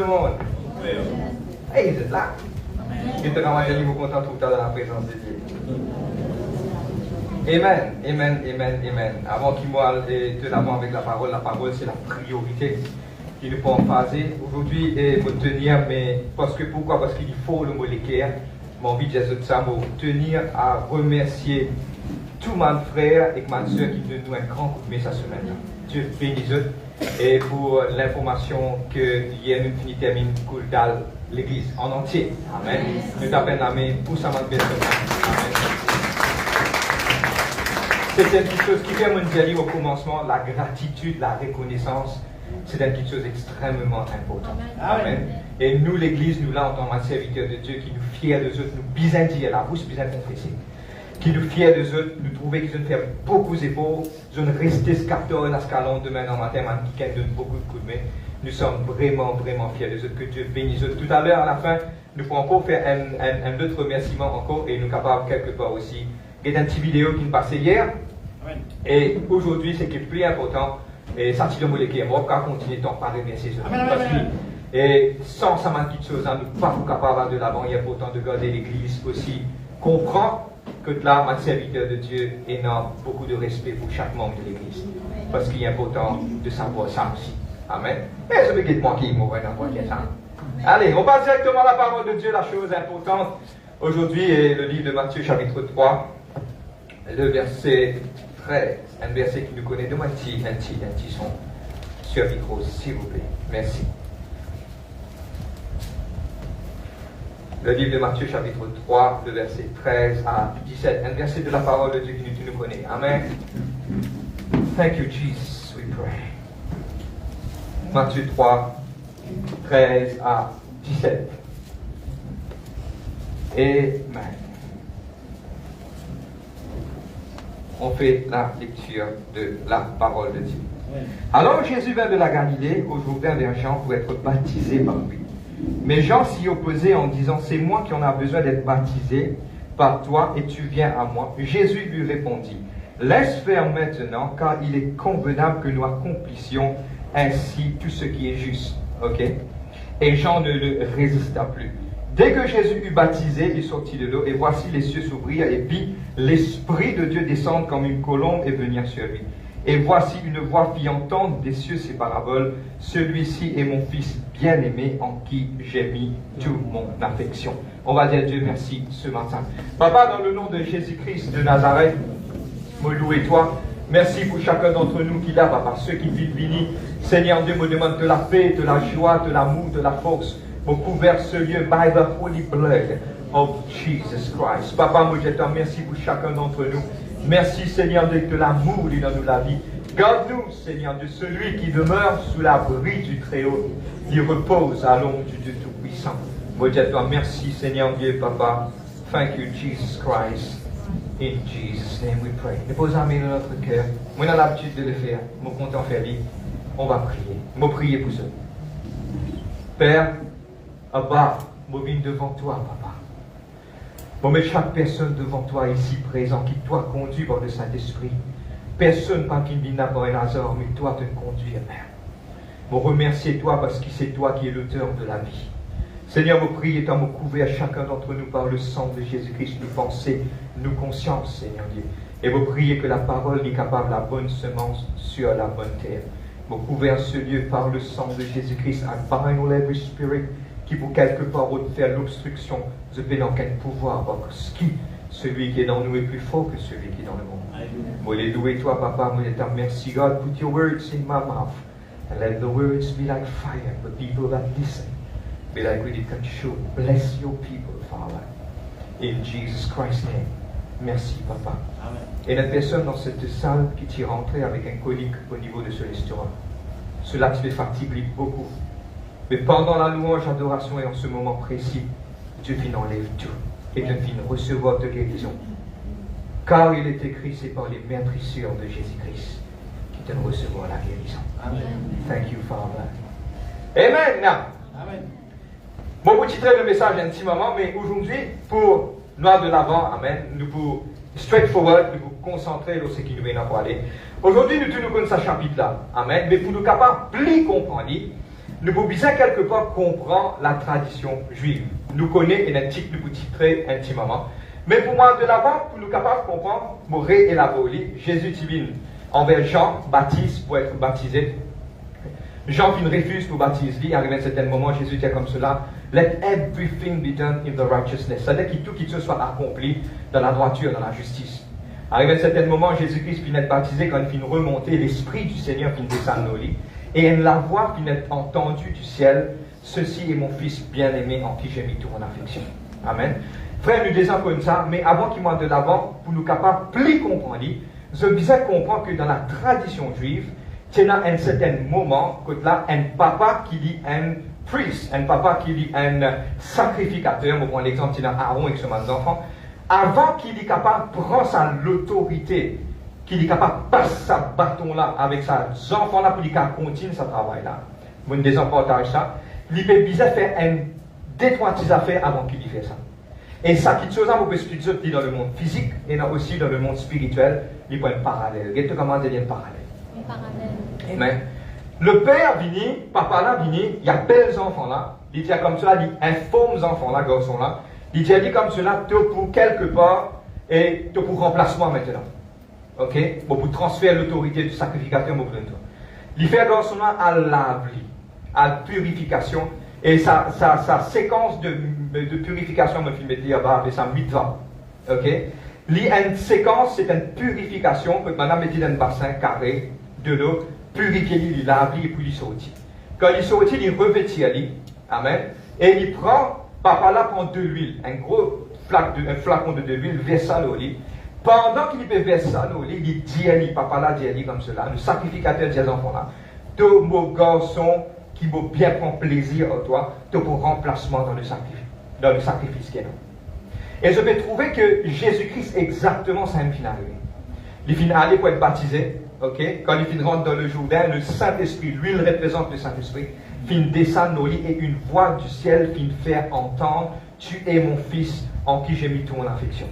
le monde? Hey, vous êtes là. Et te ramassez, vous content tout le temps dans la présence de Dieu. Amen, amen, amen, amen. Avant qu'il moi de l'avant avec la parole c'est la priorité qui nous peut en phaser. Aujourd'hui, il faut tenir, mais parce que pourquoi? Parce qu'il faut le mot l'équerre. J'ai envie de dire ça, pour tenir à remercier tous mes frères et ma soeur qui donnent nous un grand coup de main cette semaine. Dieu bénisse eux. Et pour l'information qu'il y a une fini termine cool dans l'église en entier. Amen. Nous t'appelons la main pour ça, ma personne. Amen. C'est une petite chose qui fait mon dialogue au commencement, la gratitude, la reconnaissance. C'est une petite chose extrêmement importante. Amen. Et nous, l'église, nous là, en tant que serviteurs de Dieu, qui nous fiers de eux, nous bisons dire la bouche, bisons confesser. Qui nous fiers de eux, nous trouvons qu'ils ont fait beaucoup d'efforts, ils ont resté ce capteur dans ce calon demain dans matin, qui donne beaucoup de coups de main. Nous sommes vraiment, vraiment fiers de eux, que Dieu bénisse eux. Tout à l'heure, à la fin, nous pouvons encore faire un autre remerciement encore, et nous sommes capables quelque part aussi. Il y a une petite vidéo qui nous passait hier, et aujourd'hui, c'est qui est plus important. Et ça, c'est le mot qui on va continuer d'en parler bien ces eux. Et sans ça, une petite chose, nous ne sommes pas capables de l'avant, il est important de garder l'église aussi. Comprend que là, ma serviteur de Dieu, et n'a beaucoup de respect pour chaque membre de l'église. Parce qu'il est important de savoir ça aussi. Amen. Mais je vais quitter moi qui m'aurait envoyé ça. Allez, on passe directement à la parole de Dieu, la chose importante. Aujourd'hui est le livre de Matthieu, chapitre 3, le verset 13. Un verset qui nous connaît. Donne-moi un petit son sur le micro, s'il vous plaît. Merci. Le livre de Matthieu, chapitre 3, le verset 13 à 17. Un verset de la parole de Dieu qui nous connaît. Amen. Thank you, Jesus, we pray. Matthieu 3, 13 à 17. Amen. On fait la lecture de la parole de Dieu. Alors Jésus vint de la Galilée au Jourdain vers Jean pour être baptisé par lui. Mais Jean s'y opposait en disant, c'est moi qui en a besoin d'être baptisé par toi et tu viens à moi. Jésus lui répondit, laisse faire maintenant car il est convenable que nous accomplissions ainsi tout ce qui est juste. Ok? Et Jean ne le résista plus. Dès que Jésus eut baptisé, il sortit de l'eau et voici les cieux s'ouvrirent et vit l'Esprit de Dieu descendre comme une colombe et venir sur lui. Et voici une voix fit entendre des cieux ces paraboles. Celui-ci est mon Fils bien-aimé en qui j'ai mis toute mon affection. On va dire Dieu merci ce matin. Papa, dans le nom de Jésus-Christ de Nazareth, me louer toi. Merci pour chacun d'entre nous qui est là, papa. Ceux qui vivent bénis. Seigneur Dieu, me demande de la paix, de la joie, de l'amour, de la force. Me couvert ce lieu by the holy blood of Jesus Christ. Papa, moi je te remercie pour chacun d'entre nous. Merci Seigneur de l'amour dans nous la vie. Garde-nous Seigneur de celui qui demeure sous l'abri du Très-Haut. Il repose à l'ombre du Dieu Tout-Puissant. Moi je te remercie Seigneur Dieu Papa. Thank you Jesus Christ. In Jesus' name we pray. Dépose la main dans notre cœur. Moi j'ai l'habitude de le faire. Mon content faire vite. On va prier. Moi prier pour ça. Père, Abba, je viens devant toi, papa. Je mets chaque personne devant toi ici présent, qui toi conduit par le Saint-Esprit. Personne pas qui vient par un hasard, mais toi te conduire, Père. Je remercie toi parce que c'est toi qui es l'auteur de la vie. Seigneur, je prie et me couvert chacun d'entre nous par le sang de Jésus-Christ, nos pensées, nos consciences, Seigneur Dieu. Et je prie que la parole est capable la bonne semence sur la bonne terre. Je couvert ce lieu par le sang de Jésus-Christ, I bind all every spirit qui pour quelque part faire l'obstruction, je peux dans quel pouvoir, parce que celui qui est dans nous est plus fort que celui qui est dans le monde. Moi, les louer toi, papa, moi, je te remercie, God, put your words in my mouth, and let the words be like fire, the people that listen, be like really consumed. Bless your people, Father, in Jesus Christ's name. Merci, papa. Amen. Et la personne dans cette salle qui t'y rentrée avec un colique au niveau de ce restaurant, cela te fait fatiguer beaucoup. Mais pendant la louange, l'adoration et en ce moment précis, Dieu vient enlève tout et Dieu vient recevoir ta guérison. Car il est écrit, c'est par les meurtrissures de Jésus-Christ qui te recevoir la guérison. Amen. Thank you, Father. Amen. Amen. Bon, vous titrer le message un petit moment, mais aujourd'hui, pour nous de l'avant, amen, nous pour straightforward, nous pour concentrer sur ce qui nous vient à parler. Aujourd'hui, nous tenons comme ça chapitre là, amen, mais pour nous capables de comprendre. nous pouvons bien quelque part comprendre la tradition juive. Nous connaissons et nous pouvons très intimement. Mais pour moi, de l'avant, pour nous capables de comprendre, nous réélaborer Jésus divine envers Jean Baptiste pour être baptisé. Jean qui refuse pour baptiser, il arrive à un certain moment, Jésus dit comme cela, let everything be done in the righteousness. C'est-à-dire que tout qui soit accompli dans la droiture, dans la justice. Arrivé à un certain moment, Jésus-Christ finit d'être baptisé quand il finit de remonter, l'Esprit du Seigneur finit de descendre au lit. Et la voix finit d'être entendue du ciel, ceci est mon Fils bien-aimé en qui j'ai mis toute mon affection. Amen. Frère, nous disons comme ça, mais avant qu'il m'en de l'avant, pour nous capables de plus comprendre, je disais comprendre que dans la tradition juive, il y a un certain moment que là, un papa qui dit un priest, un papa qui dit un sacrificateur, on prend l'exemple de Aaron avec ses enfants, avant qu'il est capable de prendre sa l'autorité, qu'il est capable de passer sa bâton-là avec ses enfants-là pour qu'il continue son travail-là. Vous ne désemportez ça. Il peut bien faire un détroit des affaires avant qu'il y fasse ça. Et ça, quelque chose, on peut expliquer dans le monde physique et aussi dans le monde spirituel, il y a un parallèle. Qu'est-ce que comment dire un parallèle? Un parallèle. Amen. Le père vini, papa là vini, il y a belles enfants là, il dit comme cela, il informe les enfants là, garçons là, il dit comme cela, tu pour quelque part et tu pour remplacement maintenant. Ok? Bon, pour transférer l'autorité du sacrificateur, bon, il fait garçon là à l'abli, à la purification, et sa séquence de purification, me filme dire, bah, c'est un mitva. Ok? Il y a une séquence, c'est une purification, que madame met dans un bassin carré de l'eau, purifier, il lave, et puis il sortit. Quand il sortit, il revêtit, amen, et il prend, papa là prend de l'huile, un gros flacon de l'huile, verse ça au lit. Pendant qu'il peut verser ça au lit, il dit, papa là dit comme cela, le sacrificateur des enfants là, tous mon garçon qui vont bien prendre plaisir à toi, tu pour remplacement dans le sacrifice qu'il y a. Et je vais trouver que Jésus-Christ exactement ça me finit arrivé. Il finit aller pour être baptisé. Okay? Quand il finit rentre dans le Jourdain, le Saint-Esprit, lui, il représente le Saint-Esprit, finit descendre au lit et une voix du ciel finit faire entendre, tu es mon Fils en qui j'ai mis toute mon affection.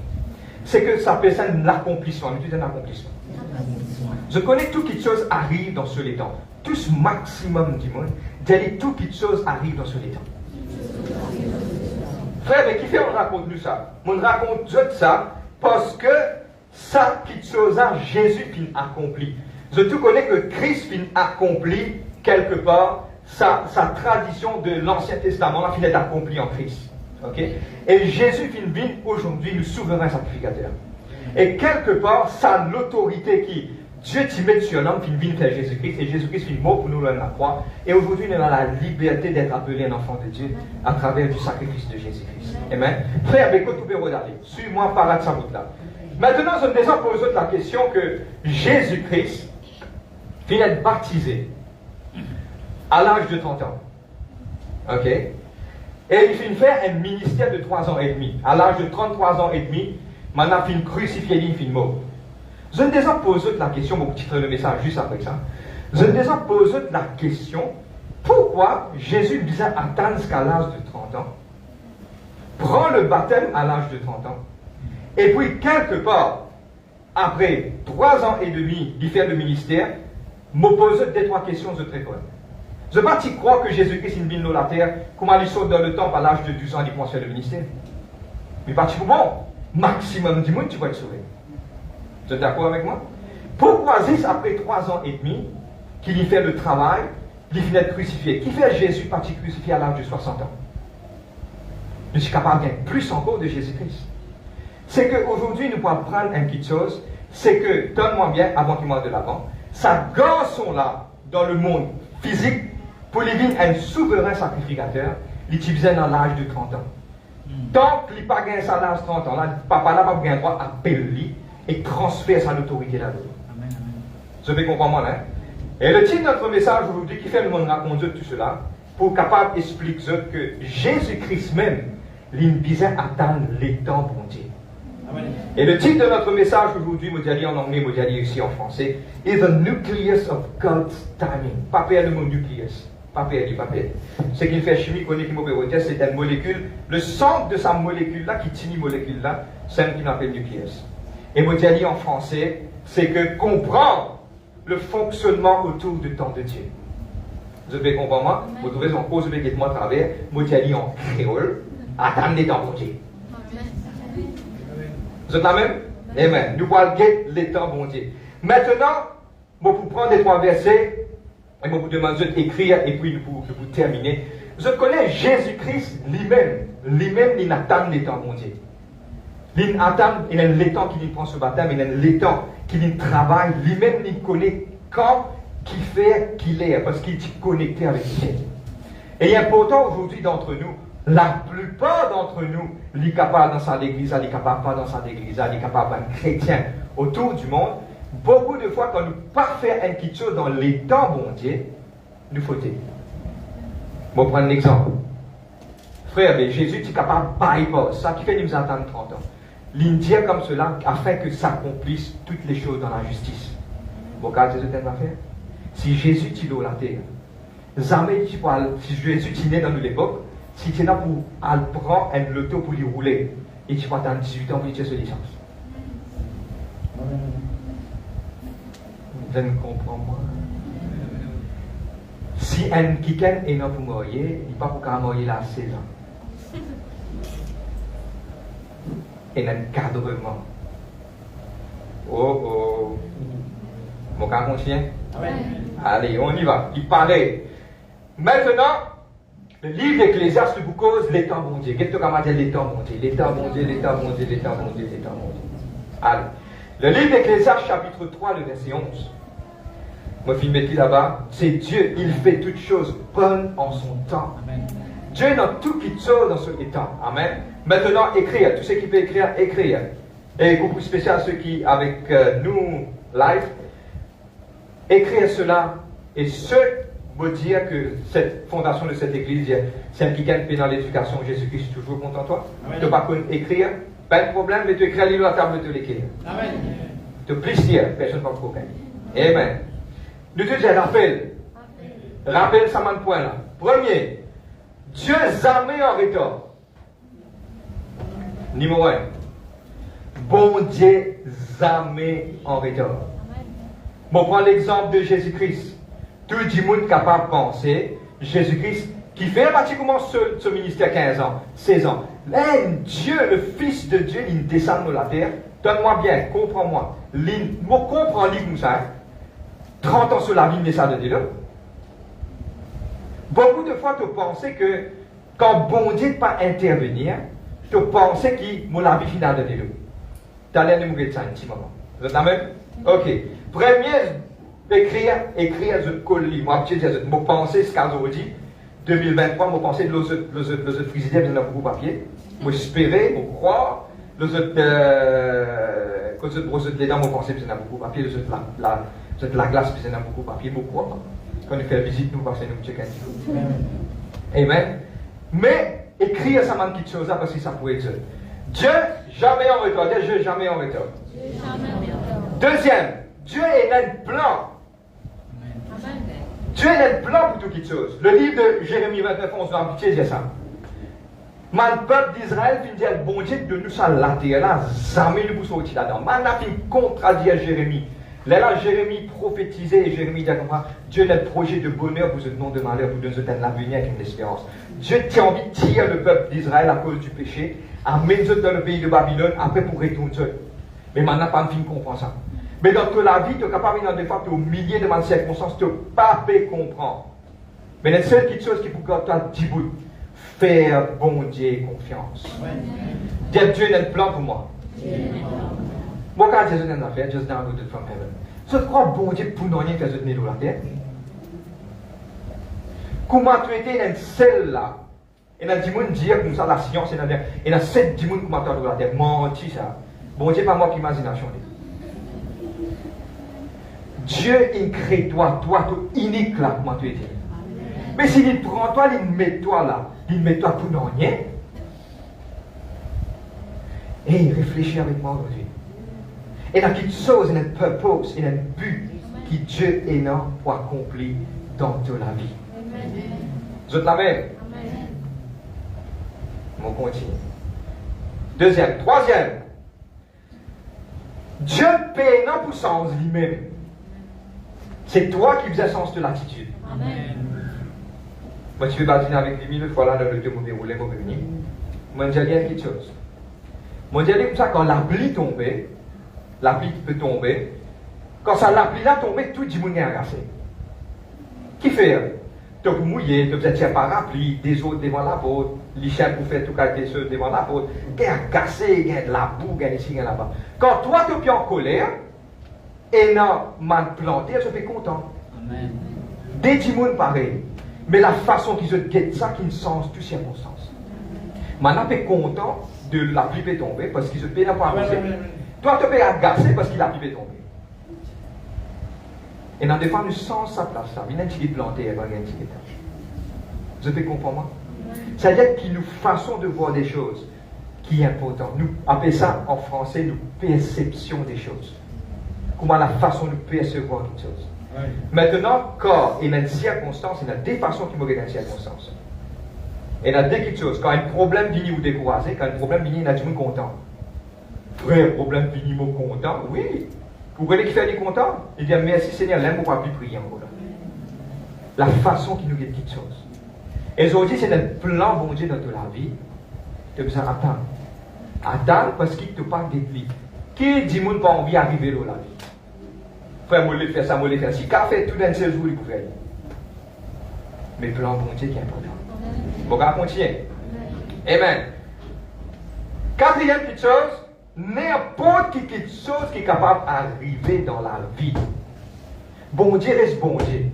C'est que ça peut être un accomplissement, mais tout un accomplissement. Je connais tout quelque chose arrive dans ce temps. Tout ce maximum du monde, d'aller tout quelque chose arrive dans ce temps. Frère, mais qui fait on raconte nous ça? On raconte ça parce que ça, quelque chose a Jésus qui accompli. Je tout connais que Christ finit accompli quelque part sa tradition de l'Ancien Testament, là, finit accompli en Christ. Okay? Et Jésus finit aujourd'hui le souverain sacrificateur. Et quelque part, ça l'autorité qui Dieu t'y met sur l'homme qui vient faire Jésus-Christ, et Jésus-Christ fait mort pour nous dans la croix. Et aujourd'hui, nous avons la liberté d'être appelé un enfant de Dieu à travers du sacrifice de Jésus-Christ. Amen. Frère, écoute, tu peux regarder. Suis-moi par là de sa route là. Maintenant, je me déjà pose la question que Jésus-Christ vient d'être baptisé à l'âge de 30 ans. Ok? Et il finit faire un ministère de 3 ans et demi. À l'âge de 33 ans et demi, maintenant, il finit crucifié, il finit mort. Je me déjà pose la question, mon petit frère, le message juste après ça. Je me déjà pose la question, pourquoi Jésus disait attendre jusqu'à l'âge de 30 ans, prend le baptême à l'âge de 30 ans, et puis quelque part, après 3 ans et demi, il fait le ministère, me pose des 3 questions de très bonnes. Je ne pas croire que Jésus-Christ est venu dans la terre, comment il saute dans le temple à l'âge de 12 ans, il pense faire le ministère. Mais pas bon, maximum du monde, tu vas être sauvé. Vous êtes d'accord avec moi? Pourquoi juste après 3 ans et demi, qu'il y fait le travail, il finit d'être crucifié? Qui fait Jésus parti crucifié à l'âge de 60 ans? Je suis capable de gagner plus encore de Jésus-Christ. C'est qu'aujourd'hui, nous pouvons prendre une petite chose, c'est que, donne-moi bien, avant qu'il m'en de l'avant, ça garçon-là, dans le monde physique, pour les vivre un souverain sacrificateur, il utilisait dans l'âge de 30 ans. Tant qu'il n'a pas gagné ça à l'âge de 30 ans, là, papa n'a pas gagné droit à payer et transfère sa autorité là-dedans. Je vais comprendre moi, hein? Et le titre de notre message aujourd'hui, qui fait le monde raconter tout cela, pour capable d'expliquer que Jésus-Christ même, il besoin attendre les temps pour Dieu. Et le titre de notre message aujourd'hui, je dis en anglais, je dis ici en français, is the nucleus of God's timing. Pas perdre le mot nucleus. Pas perdre. Ce qu'il fait chimie, c'est une molécule. Le centre de sa molécule-là, qui tient une molécule-là, c'est ce qu'on appelle nucléus. Et je dis en français, c'est que comprendre le fonctionnement autour du temps de Dieu. Vous avez compris moi? Vous trouvez son cause de moi à travers, moi j'ai en créole, attendre les temps, bon Dieu. Vous êtes la même? Amen. Nous allons guetter les temps, bon Dieu. Maintenant, je vais vous prendre les 3 versets, et je vais vous demander d'écrire, et puis pour terminer. Je connais Jésus-Christ lui-même, il attend les temps, mon Dieu. Il attend, il a les temps qu'il prend ce baptême, il a les temps qu'il travaille, lui-même, il connaît quand, qui fait, qu'il est, parce qu'il est connecté avec Dieu. Et il est important aujourd'hui d'entre nous, la plupart d'entre nous, il est capable dans sa église, il est capable pas dans sa église, il est capable d'être chrétien autour du monde. Beaucoup de fois, quand nous ne pas faire une petite chose dans les temps, bon Dieu, nous fautons. Je vais prendre un exemple. Frère, mais Jésus est capable de bypass. Ça qui fait nous attendre 30 ans. L'Indien comme cela, afin que s'accomplissent toutes les choses dans la justice. Bon, quand Jésus t'a fait, si Jésus est dans la terre, jamais si Jésus est né dans l'époque, si tu es là pour prendre un loto pour lui rouler, et tu vas attendre 18 ans pour lui sa licence. Vous ne comprenez pas. Si un quelqu'un est là pour mourir, il n'est pas pour mourir là à 16 ans. Et un encadrement. Oh. Mon cas conscient? Allez, on y va. Il paraît. Maintenant, le livre d'Ecclésiaste vous cause les temps bon Dieu. Qu'est-ce que tu dire les temps bon Dieu? Les temps bon Dieu, les temps bon Dieu, les temps bon Dieu, les temps bon Dieu. Allez. Le livre d'Ecclésiaste, chapitre 3, le verset 11. Moi, je vais mettre là-bas. C'est Dieu, il fait toutes choses bonnes en son temps. Amen. Dieu n'a tout qui sort dans ce temps. Amen. Maintenant, écrire. Tout ce qui peut écrire, écrire. Et coucou spécial à ceux qui, avec nous, live, écrire cela. Et ce, veut dire que cette fondation de cette église, c'est un qui gagne dans l'éducation. Jésus-Christ est toujours content de toi. Tu n'as pas écrire, pas de problème, mais tu écris à l'île à la table de l'écrire. Amen. Tu plaisir, personne ne va te coquer. Amen. Nous te disons, rappel ça m'a un point là. Premier, Dieu jamais en retard. Numéro 1. Bon Dieu jamais en retard. Bon, prends l'exemple de Jésus-Christ. Tout le monde capable de penser, Jésus-Christ, qui fait pratiquement ce ministère 15 ans, 16 ans. Même Dieu, le Fils de Dieu, il descend de la terre. Donne-moi bien, comprends-moi. Moi, comprends l'île comme ça. 30 ans sur la vie, mais ça de Dieu. Beaucoup de fois, tu penses que quand bon Dieu ne pas intervenir, tu penses que la vie finale de Dieu. Tu as l'air de mourir de ça un petit moment. Vous êtes la même? Ok. Premier, écrire, je colle. Moi, je pense ce qu'aujourd'hui, 2023, je pense que le président vient beaucoup de papier. Je espérais, je crois, quand je brosse les dents, je pense que c'est beaucoup de papier. La glace, c'est beaucoup de papier, beaucoup. Quand on fait visite, nous passons nous checker un petit peu. Amen. Mais écrire, ça manque quelque chose parce que ça pourrait être Dieu, jamais en retard. Dieu, jamais en retard. Deuxième, Dieu est un plan. Dieu est un plan pour toutes les choses. Le livre de Jérémie 29, 11, dans pitié, dit ça. Man peuple d'Israël finit dire bon Dieu de nous ça la terre là, jamais nous sortir là-dedans. Man a fait contredire Jérémie. Là, Jérémie prophétisait et Jérémie dit comme Dieu a le projet de bonheur pour ce nom de malheur, pour nous donner l'avenir avec une espérance. Dieu a envie de tirer le peuple d'Israël à cause du péché, amener dans le pays de Babylone, après pour retourner seul. Mais maintenant, pas de film comprend ça. Mais dans toute la vie, tu es capable de des fois, tu es au milieu de ma circonstances, tu n'as pas pu comprendre. Mais la seule petite chose qui peut que tu as dit, faire bon Dieu confiance. Dieu a un plan pour moi. Moi, quand Jésus n'a pas fait, just downloaded from heaven. Je crois bon Dieu pour nous rien faire de dans la terre. Comment tu étais dans celle là? Et il y a des gens qui disent comme ça, la science, il y a 7 gens qui m'attendent dans la terre. Menti ça. Bon Dieu, pas moi qui imagination. Dieu, il crée toi, tu es unique là, comment tu étais. Mais s'il prend toi, il met toi là, il met toi pour nous rien. Et il réfléchit avec moi aujourd'hui. Et il y a quelque chose, il y a un purpose, il y a un but que Dieu est là pour accomplir dans toute la vie. Vous êtes la même? On continue. Deuxième. Troisième. Dieu paie non pour sens lui-même. C'est toi qui faisais sens de l'attitude. Moi, tu fais bâtir avec 10 000 fois là, dans le deux mauvais roulé, mauvais venir. Moi, je dis quelque chose. Moi, je dis comme ça, quand la pluie tombe, la pluie peut tomber, quand ça la pluie là tombe, tout le monde est agacé. Qui fait? Tu peux mouiller, tu peux faire parapluie, des autres devant la porte, les chiens pour faire tout quelque chose devant la porte, qui est agacé, qui est de la boue, qui est ici, qui est là-bas. Quand toi, tu es en colère, et non, mal planté, je suis content. Amen. Des timons pareil. Mais la façon qu'ils se guettent ça, qui ne sens toutes circonstances. Maintenant, tu es content de la pluie tomber parce qu'ils se paient pas avancer. Toi, tu peux agacé parce qu'il la pluie tomber. Et dans des fois, nous sens sa place là. Il y a un petit planté, il y a un petit étage. Vous avez compris moi? C'est-à-dire qu'il nous façon de voir des choses qui est important. Nous appelons ça en français, nous perception des choses. Comment la façon de percevoir quelque chose. Ouais. Maintenant, quand il y a une circonstance, il y a des façons qui me dans une circonstance. Il y a des choses. Quand un problème vient ou découragé, quand un problème vient, il y a du monde content. Frère, problème vient, il est content. Oui. Vous voyez qui fait des contents? Il dit merci Seigneur, l'aime pour pas plus prier encore. La façon qui nous dit quelque chose. Et aujourd'hui, c'est un plan bon Dieu dans la vie. Tu as besoin d'attendre. Attendre parce qu'il te parle des plis. Qui dit que pas envie d'arriver dans la vie? Frère, moi, je fais ça, moi, je fais ça. Si qu'a fait tout dans ces jours, il pouvait. Mais le plan bon Dieu qui est important. Bon, on va continuer. Amen. Quatrième petite chose, n'importe qui quelque chose qui est capable d'arriver dans la vie. Bon Dieu reste bon Dieu.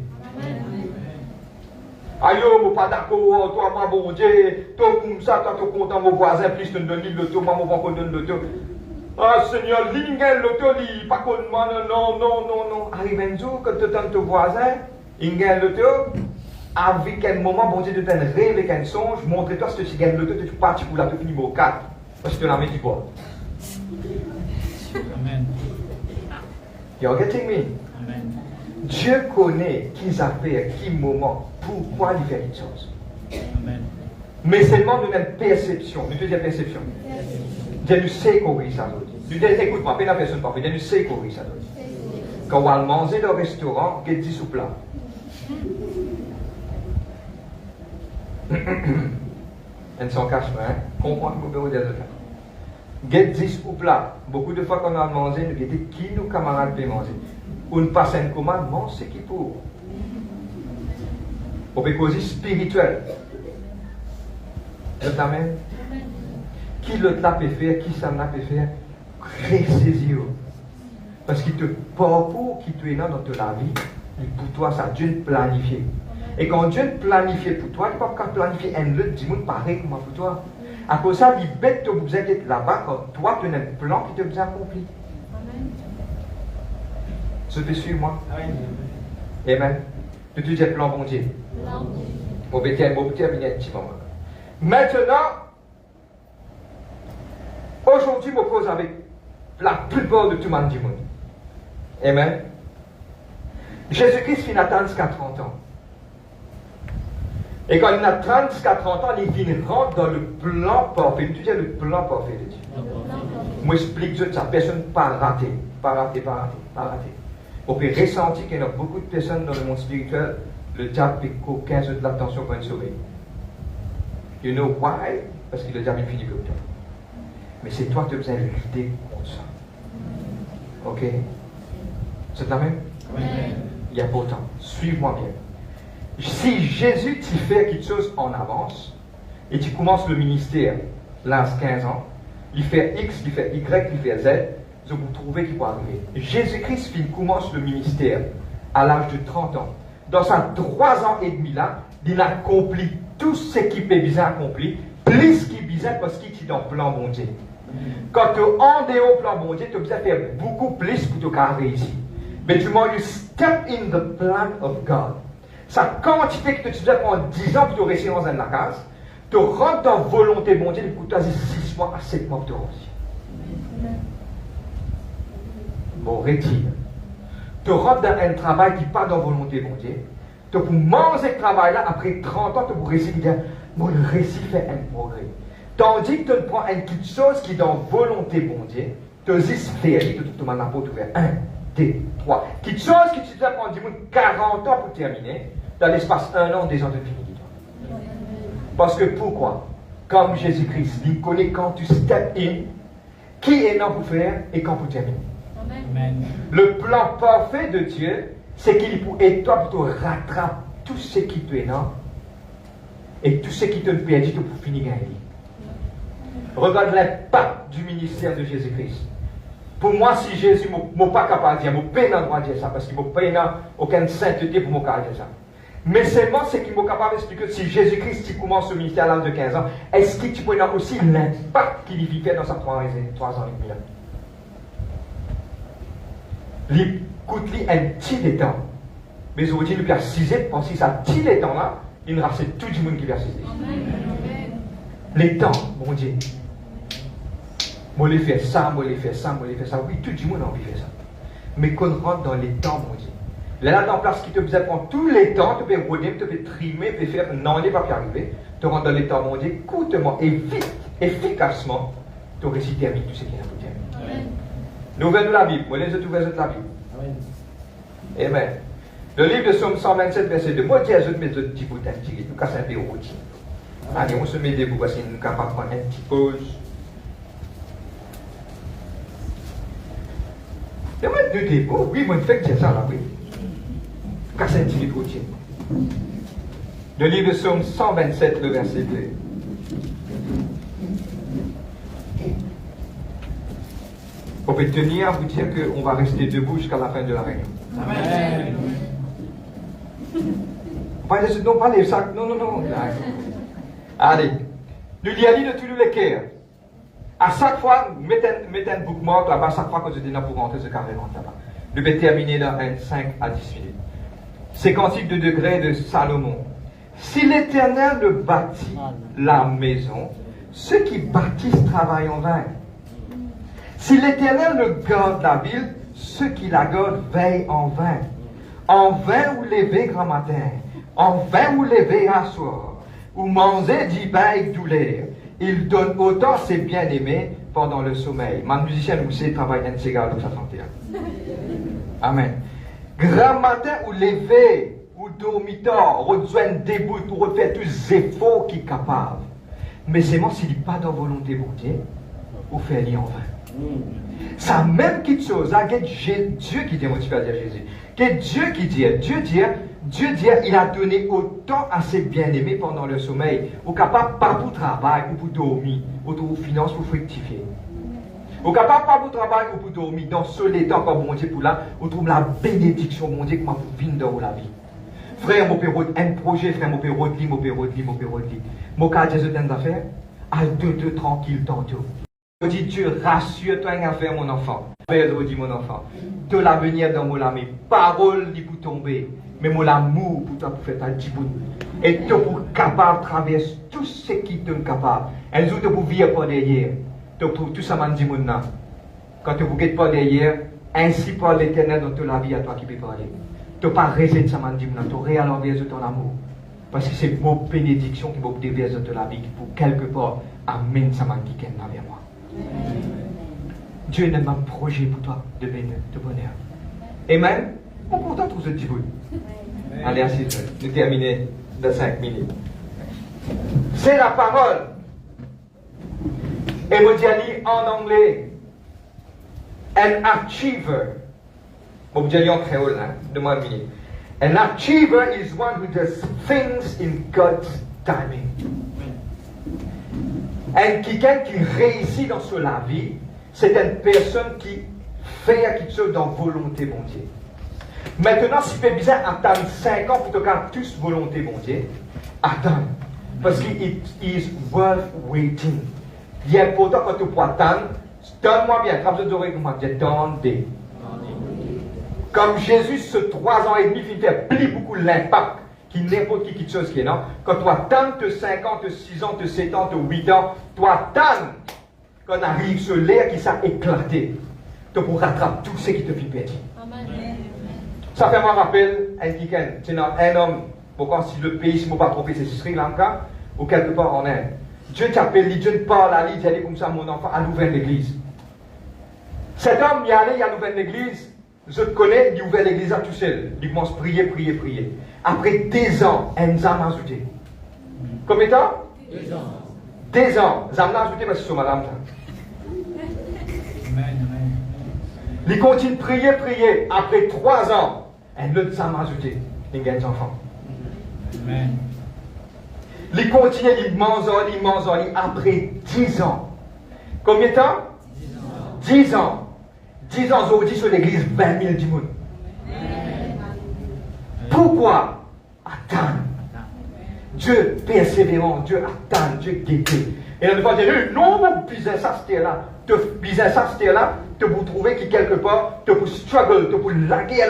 Aïe, je ne suis pas d'accord, toi, moi, bon Dieu, toi, comme ça, toi, tu es content, mon voisin, plus tu me donnes l'auto, moi, je donne l'auto. Ah, Seigneur, l'ingène, l'auto, il pas contre moi, non. Arrive un jour, quand tu donnes ton voisin, ingène l'auto, avec un moment, bon Dieu, tu te donnes rêve avec un songe, montre-toi si tu gagnes l'auto, tu es parti pour la tout numéro 4. Parce que tu l'as mis du bois. Amen. You're getting me? Amen. Dieu connaît qui a fait, qui moment, pourquoi il fait quelque chose. Amen. Mais seulement de notre perception. Nous te disons perception. Dieu nous sait qu'on rit ça. Nous disons, écoute-moi, pas la personne parfaite. Dieu nous sait qu'on rit ça. Quand on va manger dans le restaurant, qu'est-ce dit sous plat? Elle s'en cache pas, hein? Comprends que vous pouvez dire ça. Get 10 ou plat. Beaucoup de fois qu'on a mangé, nous disons qui nos camarades peuvent manger. On passe une commande, mange ce qui pour. On peut causer spirituel. Amen. Qui l'autre là peut faire, qui ça peut faire, ressaisir. Parce qu'il te parcourt, qui te est dans ta vie, et pour toi, ça Dieu planifié. Et quand Dieu planifie pour toi, il ne peut pas planifier un autre dimanche pareil comme pour toi. À cause de ça, il bête que vous êtes là-bas quand toi, tu as un plan qui te vous accompli. Amen. Je te suis, moi. Amen. Tu te dis plan bon Dieu. Bon, ben, tiens, un petit moment. Maintenant, aujourd'hui, je me pose avec la plupart de tout le monde du monde. Amen. Jésus-Christ finit à 30 ans. Et quand il a 30-40 ans, il vient rentrer dans le plan parfait. Tu dis le plan parfait de Dieu. Moi, j'explique ça. Personne pas raté. On peut ressentir qu'il y a beaucoup de personnes dans le monde spirituel, le diable fait qu'aucun de l'attention pour une sauver. You know why? Parce que le diable finit comme toi. Mais c'est toi qui as besoin de lutter contre ça. Ok? C'est la même? Oui. Il y a pourtant. Suis-moi bien. Si Jésus t'y fait quelque chose en avance, et tu commences le ministère, là, 15 ans, il fait X, il fait Y, il fait Z, vous trouvez qu'il peut arriver. Jésus-Christ commence le ministère à l'âge de 30 ans. Dans ses 3 ans et demi là, il a accompli tout ce qui peut bien accompli, plus qu'il bizarre parce qu'il est dans le plan bon Dieu. Quand tu es en dehors du plan bon Dieu, tu as besoin de faire beaucoup plus pour te réussir. Mais du moins, you step in the plan of God. Sa quantité que tu dois prendre 10 ans pour te réussir dans la case, tu rentres dans la volonté bon Dieu, pour toi, 6 mois à 7 mois pour te réussir. Bon, retire. Tu rentres dans un travail qui n'est pas dans la volonté bon Dieu. Tu peux manger ce travail-là, après 30 ans, tu peux réussir, mon récit fait un progrès. Tandis que tu prends une petite chose qui est dans la volonté bon Dieu, tu as juste fait, tu m'en as pas ouvert 1, 2, 3. Quelque chose que tu dois prendre 40 ans pour terminer, dans l'espace 1 an, des ans de fini. Parce que pourquoi? Comme Jésus-Christ, il connaît quand tu step in, qui est là pour faire et quand pour terminer. Amen. Le plan parfait de Dieu, c'est qu'il pour et toi pour te rattraper tout ce qui te est là et tout ce qui te perdit pour finir gagner. Regarde l'impact du ministère de Jésus-Christ. Pour moi, si Jésus n'est pas capable de dire, je ne peux pas dire ça, parce qu'il n'y a aucune sainteté pour me dire ça. Mais seulement ce qui est capable d'expliquer, si Jésus-Christ commence ce ministère à l'âge de 15 ans, est-ce qu'il peut avoir aussi l'impact qu'il y fait dans sa 3 ans et demi là? Il coûte un petit temps. Mais aujourd'hui, il y a 6 ans, parce que ça petit temps là, il reste tout le monde qui vient 6 ans. Les temps, mon Dieu. Moi, je fais ça, moi, je fais ça, moi, je fais ça. Oui, tout le monde a envie de faire ça. Mais qu'on rentre dans les temps, mon Dieu. Là, dans place qui te faisait prendre tous les temps, tu peux roder, tu peux trimer, tu peux faire. Non, il n'est pas arriver. Tu rentres dans les temps, mon Dieu, coûtement et vite, efficacement, tu réussis à terminer tout ce qui est à vous terminer. Nous ouvrons la Bible. Moi, les autres ouvrent la Bible. Amen. Amen. Le livre de Psaume 127, verset 2. Moi, je dis à mes autres petits bouts d'antiquité. Nous cassons un peu routine. Allez, on se met debout parce que nous sommes capables de prendre une petite pause. Et moi, de debout, oui, moi, je fais que c'est ça là, oui. Casser un petit peu routine. Le livre de Psaume 127, le verset 2. On peut tenir à vous dire qu'on va rester debout jusqu'à la fin de la réunion. Amen. Non, pas les sacs. Non. Allez. Nous y allons de tous les cœurs. À chaque fois, mettez un bookmark là-bas, chaque fois que je dis non pour rentrer ce carré là-bas. Je vais terminer dans 5 à 10 minutes. C'est cantique de degré de Salomon. Si l'Éternel ne bâtit la maison, ceux qui bâtissent travaillent en vain. Si l'Éternel ne garde la ville, ceux qui la gardent veillent en vain. En vain vous levez grand matin, en vain vous levez à soir, ou mangez du pain avec douleur. Il donne autant ses bien-aimés pendant le sommeil. Ma musicienne, vous savez, travaille dans ces gars, ça santé. Amen. Grand matin, ou lever, ou dormiteur, rejoindre debout, ou refaire tous les efforts qui sont capables. Mais c'est moi, s'il n'est pas dans volonté pour Dieu, ou fait lire en vain. Ça même quelque chose, là, que Dieu qui dit, moi tu vas dire Jésus, que Dieu qui dit, Dieu dit, il a donné autant à ses bien-aimés pendant le sommeil, ou capable pas pour travail, ou pour dormir, ou pour finance, pour fructifier. Ou capable pas pour travail, ou pour dormir, dans ce temps, comme mon Dieu pour là, on trouve la bénédiction, mon Dieu, comment pour vivre dans la vie. Frère, mon père, un projet, frère, mon père, mon cas, Jésus, t'as une affaire, à deux, tranquille, tantôt. Je dis, Dieu, rassure-toi une affaire, mon enfant. Je dis, mon enfant, de l'avenir dans mon ami, parole dit pour tomber, mais mon amour pour toi pour faire ta djibout. Et tu pour capable de traverser tout ce qui est capable. Un jour, tu pour vivre par derrière. Tu pour tout ça, m'a dit, mon âme. Quand tu ne pas derrière, ainsi par l'Éternel dans toute la vie à toi qui peut parler. Tu pas réservé de ça, m'a dit, tu réalloues ton amour. Parce que c'est mon bénédiction qui va déverser dans la vie, qui pour quelque part amène ça, m'a dit, qu'elle n'a vers moi. Dieu n'a pas un projet pour toi de bonheur. Amen. On pourtant tout ce petit bout. Allez, assise-toi. Nous terminons dans 5 minutes. C'est la parole. Et moi, dis en anglais, an achiever. Bon, je dis en créole, hein, demande une minute. An achiever is one who does things in God's timing. Et quelqu'un qui réussit dans la vie, c'est une personne qui fait quelque chose dans volonté, bon Dieu. Maintenant, si tu as besoin d'attendre 5 ans pour te faire tous volonté, bon Dieu, attends. Parce qu'il is worth waiting. Il est important quand tu peux attendre, donne-moi bien, comme je t'aurais dit, attendez. Comme Jésus, ce 3 ans et demi, il fait plus beaucoup l'impact qui n'importe qui quelque chose qui est non. Quand tu attends de 5 ans, de 6 ans, de 7 ans, de 8 ans, tu attends quand arrive ce l'air qui s'est éclaté. Tu pour rattraper tout ce qui te fait perdre. Ça fait moi rappel un week-end. C'est un homme, pourquoi si le pays, si je ne pas trompé, c'est Sri Lanka ou quelque part en Inde. Dieu t'appelle, Dieu te parle à lui, il dit comme ça, mon enfant, à l'ouvrir l'église. Cet homme, il allait, il a ouvert l'église. Je te connais, il ouvert l'église à tout seul. Il commence à prier. Après 10 ans, un zam ajouté. Combien de temps? 2 ans. 2 ans. Zamna ajouté parce que c'est madame. Il continue de prier. Après 3 ans, un autre Zamna ajouté. Il gagne des enfants. Amen. Il continue, il mange. Après 10 ans. Combien de temps? 10 ans. 10 ans aujourd'hui sur l'église, 20 000 du monde. Pourquoi? Attendre. Dieu persévérant, Dieu attend, Dieu guetté. Et on va dire, non, mon business, ça c'était là. Tu peux trouver que quelque part, tu peux struggle, tu peux laguer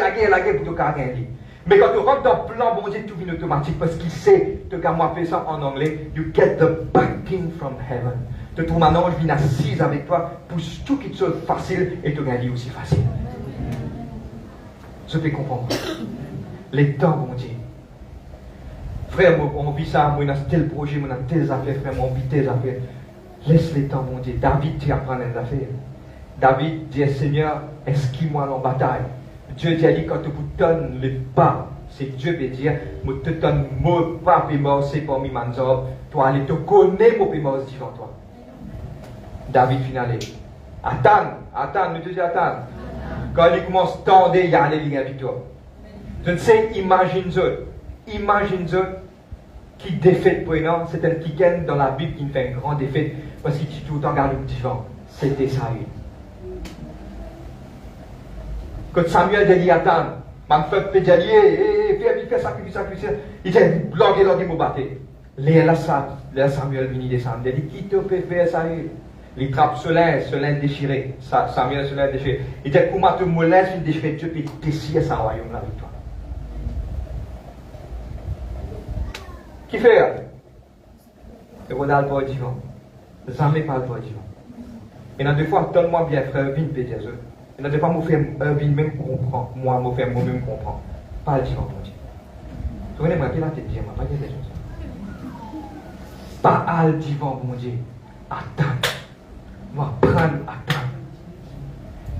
pour te gagner. Mais quand tu rentres dans le plan, bon Dieu, tout vient automatique parce qu'il sait, tu peux moi faire ça en anglais, you get the backing from heaven. Tu trouves un ange vient assise avec toi pour tout qui te soit facile et te gagner aussi facile. Je peux comprendre. Les temps, bon Dieu. Frère, on vit ça, moi, on a tel projet, on a telles affaires, frère, on vit telles affaires. Laisse les temps, mon Dieu. David, tu apprends les affaires. David dit, Seigneur, esquive-moi en bataille. Dieu dit, quand tu vous donnes le pas, c'est que Dieu veut dire, je te donne mon pas, et mort, c'est pour moi, toi, allez te connaître, mon mort, devant toi. David, finalé. Attends, nous te disons, attends. Quand il commence à tendre, il y a une victoire. Je ne sais, imagine qui défaite pour un an, c'est un qui gagne dans la Bible qui fait une grande défaite parce qu'il dit tout le temps regarde le divan. C'était Saül. Quand Samuel dit attends, man fait pédalier, fais sacrifice, il dit bloqué dans les mots battés. Là Samuel vient descendre, il dit qui te peut faire Saül? Il trappe ce linge déchiré, Samuel ce linge déchiré. Il dit comment te moleste, il déchire Dieu puis déchire sa royaume avec toi. Qui fait? Le rodal pas divan. Jamais pas le divan. Et dans 2 fois, donne-moi bien, frère, viens péter ça. Et dans 2 fois, moi, frère, viens même comprendre. Moi, frère, moi-même comprendre. Pas le divan, mon Dieu. Vous voyez, moi, qui la tête, moi, pas dire des choses. Pas le divan, mon Dieu. Attends. Moi, attendre.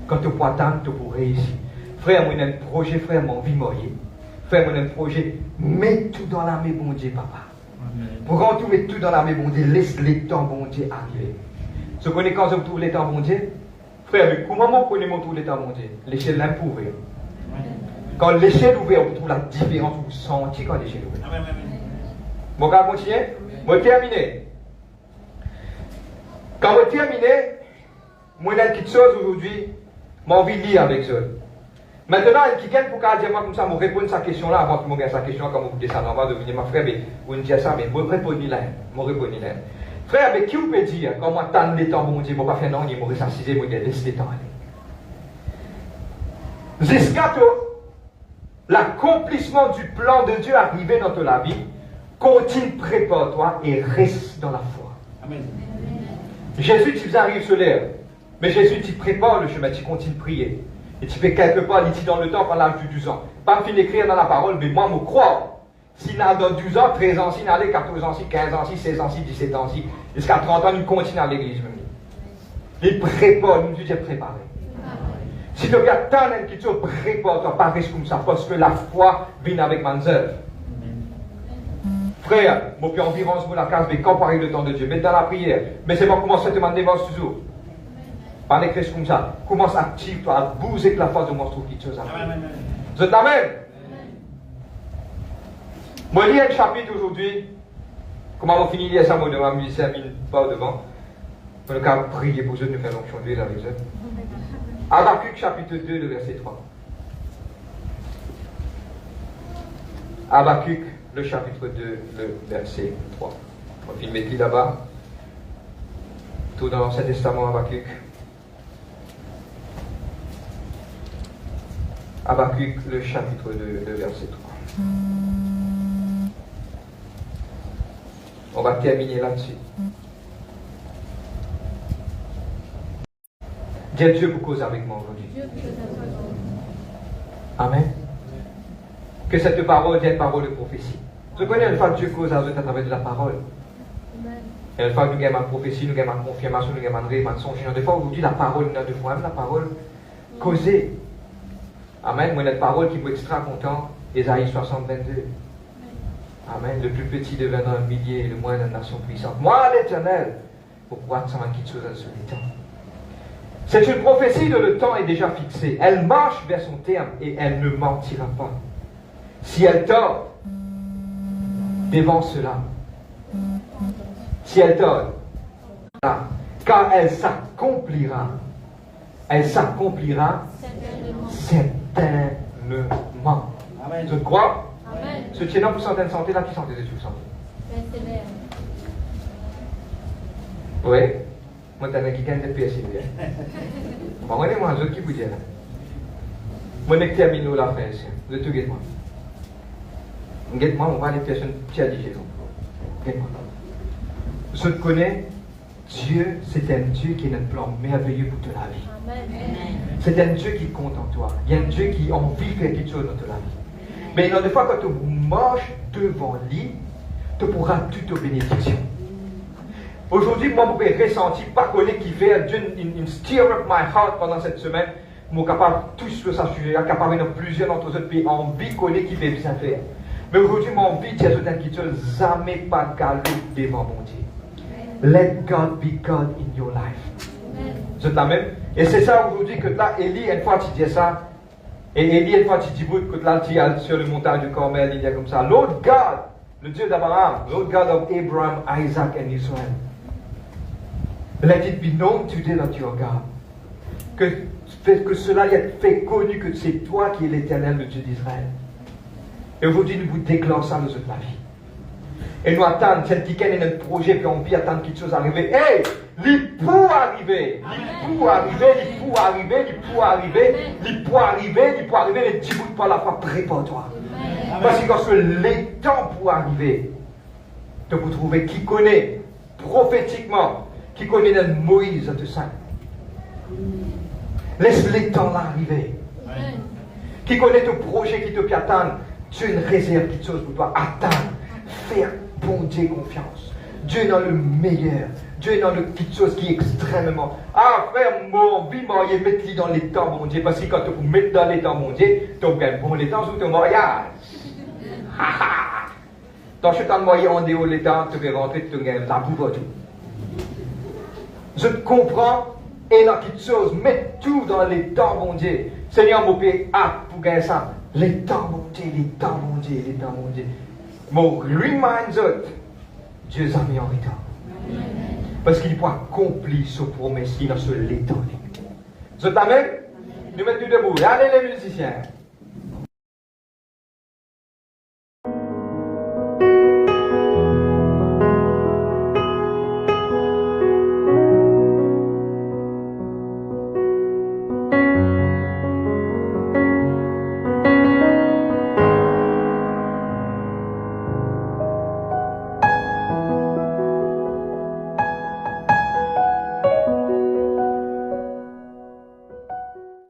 Quand tu peux attendre, tu peux réussir. Frère, moi, j'ai un projet, frère, mon vie mourir. Frère, mon projet, mets tout dans la main, bon Dieu, papa. Pour quand tu mets tout dans la main, bon Dieu, laisse les temps, bon Dieu, arriver. Ce qu'on est quand je trouve les temps, bon Dieu, frère, mais comment on connaît mon trouve les temps, bon Dieu? L'échelle n'est pas ouverte. Quand l'échelle est ouverte, on trouve la différence, vous sentez quand l'échelle est ouverte. Bon, on va continuer. On va terminer. Quand on va terminer, moi, j'ai une petite chose aujourd'hui, j'ai envie de lire avec ça. Maintenant, quelqu'un pour dire moi comme ça, me répondre à sa question là, avant que je me sa question, comme vous descendez en bas, devenir ma frère, mais vous me dites ça, mais je réponds là. Frère, mais qui vous peut dire, quand moi, tant de temps, mon Dieu, je ne vais pas faire non, je vais ressassiser, je vais laisser le temps aller. Jusqu'à l'accomplissement du plan de Dieu arrivé dans ta vie, continue, prépare-toi et reste dans la foi. Amen. Jésus, tu arrives sur l'air, mais Jésus, tu prépares le chemin, tu continues de prier. Et tu fais quelque part, il dit dans le temps, par l'âge de 12 ans. Pas fin d'écrire dans la parole, mais moi, je crois. S'il a dans 12 ans, 13 ans, s'il a 14 ans, 15 ans, 16 ans, 17 ans, jusqu'à 30 ans, il continue à l'église. Il prépare, nous disons préparer. Si tu veux attendre un petit peu, prépare-toi, pas reste comme ça, parce que la foi vient avec ma œuvre. Frère, moi, puis environ sur la case, mais comparer le temps de Dieu, mettre dans la prière. Mais c'est pas commencer à te demander toujours. Pas d'écrire comme ça. Commence à active-toi, à bouger avec la force de moi, je trouve quelque chose à faire. Vous êtes amen? Moi, je lis un chapitre aujourd'hui. Comment on finit de lire ça, moi, devant musicien, pas devant. On va prier pour eux, nous faire l'onction d'huile avec eux. Habakkuk, chapitre 2, le verset 3. Habakkuk, le chapitre 2, le verset 3. On va filmer qui là-bas. Tout dans l'Ancien Testament, Habakkuk. Habakkuk, le chapitre 2, le verset 3. On va terminer là-dessus. Dieu vous cause avec moi aujourd'hui. Amen. Que cette parole devienne parole de prophétie. Je connais une fois que Dieu cause avec à travers de la parole. Et une fois que nous avons une prophétie, nous avons une confirmation, nous avons une rêve, une songe. Des fois aujourd'hui, la parole, nous avons 2 fois même la parole causée. Amen. Moi, une parole qui me extra content, Ésaïe 60, 22. Amen. Le plus petit deviendra un millier et le moindre une nation puissante. Moi, l'Éternel, pour pouvoir s'en quelque chose sur les temps. C'est une prophétie dont le temps est déjà fixé. Elle marche vers son terme et elle ne mentira pas. Si elle tord, devant cela. Si elle tord, car elle s'accomplira. Elle s'accomplira certainement. Amen. Je crois. Amen. Ce tiennant pour certaines santé, là, qui santé de tout santé. Oui. Moi, t'as qui gagne des pièces, bon, moi, je qui vous dit là. Moi, je termine la fin ici. Vous tout guette-moi. Guette-moi, on va aller faire une petite digestion. Guette-moi. Je te connais, Dieu, c'est un Dieu qui a un plan merveilleux pour toute la vie. Amen. C'est un Dieu qui compte en toi. Il y a un Dieu qui a envie de faire quelque chose dans toute la vie. Mais des fois, quand tu marches devant lui, tu pourras toutes aux bénédictions. Aujourd'hui, moi, je peux ressentir, pas connaître qui fait une stir up my heart pendant cette semaine. Je suis capable de tout sur ça sujet, capable de plusieurs d'entre autres pays, envie de connaître qui fait bien faire. Mais aujourd'hui, mon envie de dire quelque chose, jamais pas galop devant mon Dieu. Let God be God in your life. C'est la même. Et c'est ça aujourd'hui que là, Élie, une fois tu dis ça, et Élie, une fois tu dis, que là, tu es sur le montagne du Carmel, il y a comme ça, Lord God, le Dieu d'Abraham, Lord God of Abraham, Isaac and Israel. Let it be known today that you are God. Que cela ait fait connu que c'est toi qui es l'Éternel, le Dieu d'Israël. Et aujourd'hui, nous vous déclarons ça dans toute la vie. Et nous attendons, celle qui a un projet, puis on vit attendre quelque chose arriver. Hey, il peut arriver. Il peut arriver, il peut arriver, il peut arriver, il peut arriver, il peut arriver, les petits bouts de pas la fois, prépare-toi. Parce que lorsque les temps pour arriver, de vous trouver qui connaît prophétiquement, qui connaît le Moïse de ça. Laisse les temps là arriver. Qui connaît ton projet qui te attend, Dieu une réserve quelque chose pour toi. Attends, faire bon Dieu confiance. Dieu est dans le meilleur. Dieu est dans le quelque chose qui est extrêmement. Ah, frère, mon vie, moi, il mettre dans les temps, mon Dieu. Parce que quand tu vous mettez dans les temps, mon Dieu, tu gagnes bon les temps sous ton mariage. Quand je suis dans le moyen en dehors les temps, tu vas rentrer, tu gagnes la bouffe tout. Je te comprends, et dans quelque chose, mets tout dans les temps, mon Dieu. Seigneur, mon Père, pour gagner ça. Les temps, mon Dieu, les temps, mon Dieu, les temps, mon Dieu. Mon remind Dieu a mis en retard. Parce qu'il peut accomplir ce promesse dans ce temps. Je t'amène, nous mettons debout. Allez les musiciens.